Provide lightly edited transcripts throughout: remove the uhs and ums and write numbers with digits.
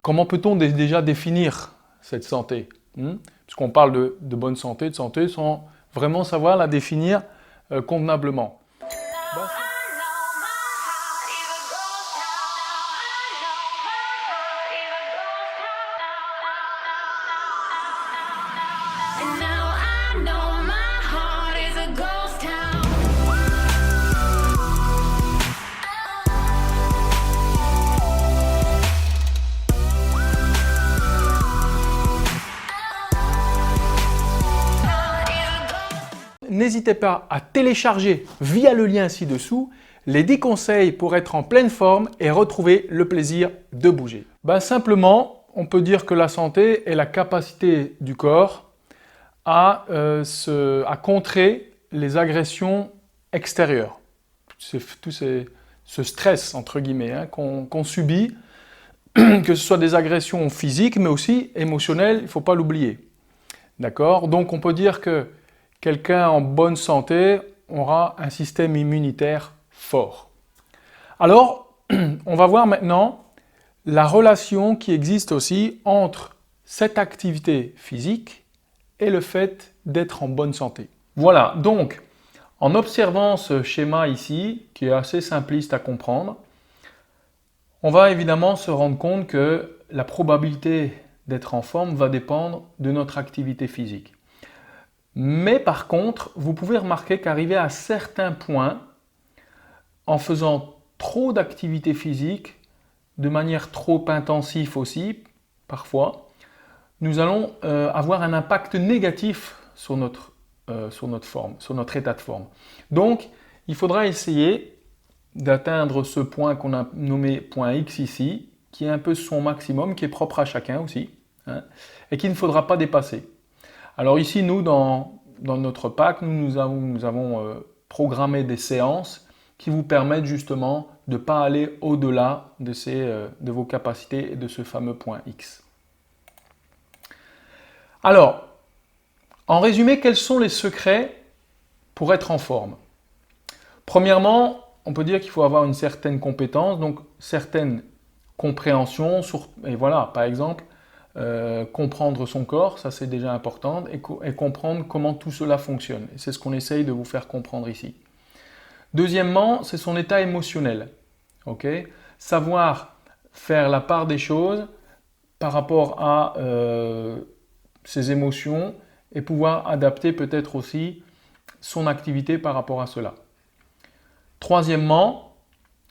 Comment peut-on déjà définir cette santé? Puisqu'on parle de bonne santé, de santé, sans vraiment savoir la définir convenablement. N'hésitez pas à télécharger via le lien ci-dessous les 10 conseils pour être en pleine forme et retrouver le plaisir de bouger. Simplement, on peut dire que la santé est la capacité du corps à contrer les agressions extérieures. Tout ce stress, entre guillemets, qu'on subit, que ce soit des agressions physiques, mais aussi émotionnelles, il ne faut pas l'oublier. D'accord? Donc on peut dire que quelqu'un en bonne santé aura un système immunitaire fort. Alors, on va voir maintenant la relation qui existe aussi entre cette activité physique et le fait d'être en bonne santé. Voilà, donc en observant ce schéma ici, qui est assez simpliste à comprendre, on va évidemment se rendre compte que la probabilité d'être en forme va dépendre de notre activité physique. Mais par contre, vous pouvez remarquer qu'arrivé à certains points, en faisant trop d'activité physique, de manière trop intensive aussi, parfois, nous allons avoir un impact négatif sur notre forme, sur notre état de forme. Donc, il faudra essayer d'atteindre ce point qu'on a nommé point X ici, qui est un peu son maximum, qui est propre à chacun aussi, et qu'il ne faudra pas dépasser. Alors ici, nous, dans notre pack, nous avons programmé des séances qui vous permettent justement de ne pas aller au-delà de vos capacités et de ce fameux point X. Alors, en résumé, quels sont les secrets pour être en forme? Premièrement, on peut dire qu'il faut avoir une certaine compétence, donc certaine compréhension, et voilà, par exemple, comprendre son corps, ça c'est déjà important, et comprendre comment tout cela fonctionne. C'est ce qu'on essaye de vous faire comprendre ici. Deuxièmement, c'est son état émotionnel. Savoir faire la part des choses par rapport à ses émotions et pouvoir adapter peut-être aussi son activité par rapport à cela. Troisièmement,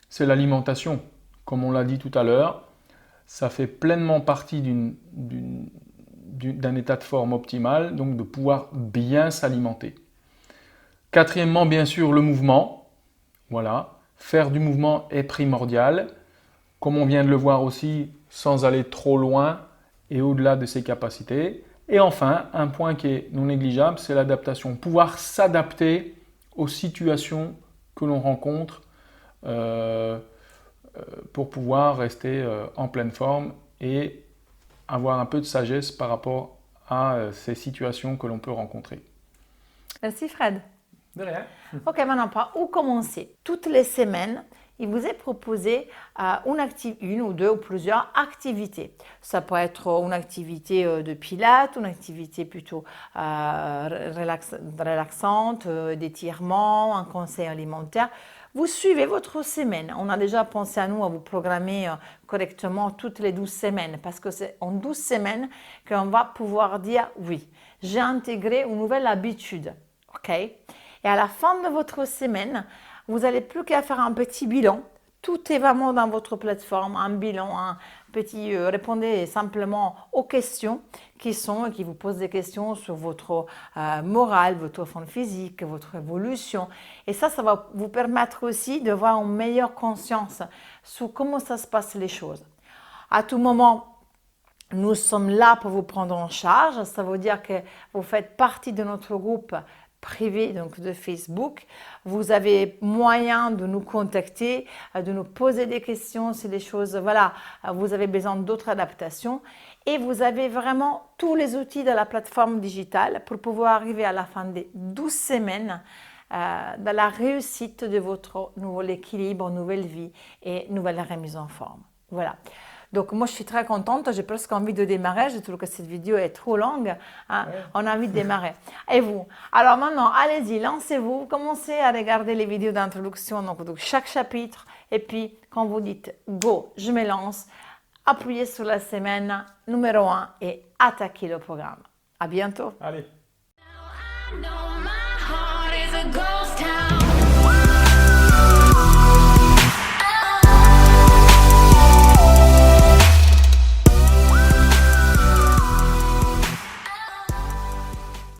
c'est l'alimentation. Comme on l'a dit tout à l'heure, ça fait pleinement partie d'un état de forme optimal, donc de pouvoir bien s'alimenter. Quatrièmement, bien sûr, le mouvement. Voilà, faire du mouvement est primordial, comme on vient de le voir aussi, sans aller trop loin et au-delà de ses capacités. Et enfin, un point qui est non négligeable, c'est l'adaptation. Pouvoir s'adapter aux situations que l'on rencontre pour pouvoir rester en pleine forme et avoir un peu de sagesse par rapport à ces situations que l'on peut rencontrer. Merci Fred. De rien. Ok, maintenant par où commencer? Toutes les semaines, il vous est proposé une ou deux ou plusieurs activités. Ça peut être une activité de pilates, une activité plutôt relaxante, d'étirement, un conseil alimentaire. Vous suivez votre semaine. On a déjà pensé à nous à vous programmer correctement toutes les 12 semaines parce que c'est en 12 semaines qu'on va pouvoir dire oui, j'ai intégré une nouvelle habitude. Ok? Et à la fin de votre semaine, vous n'avez plus qu'à faire un petit bilan. Tout est vraiment dans votre plateforme, un bilan, un petit répondez simplement aux questions qui vous posent des questions sur votre morale, votre forme physique, votre évolution. Et ça va vous permettre aussi de voir une meilleure conscience sur comment ça se passe les choses. À tout moment, nous sommes là pour vous prendre en charge. Ça veut dire que vous faites partie de notre groupe privé donc de Facebook. Vous avez moyen de nous contacter, de nous poser des questions si les choses, voilà, vous avez besoin d'autres adaptations. Et vous avez vraiment tous les outils de la plateforme digitale pour pouvoir arriver à la fin des 12 semaines dans la réussite de votre nouvel équilibre, nouvelle vie et nouvelle remise en forme. Voilà. Donc moi je suis très contente, j'ai presque envie de démarrer, je trouve que cette vidéo est trop longue, hein. Ouais. On a envie de démarrer. Et vous? Alors maintenant, allez-y, lancez-vous, commencez à regarder les vidéos d'introduction, donc chaque chapitre, et puis quand vous dites go, je me lance, appuyez sur la semaine numéro 1 et attaquez le programme. À bientôt. Allez. No,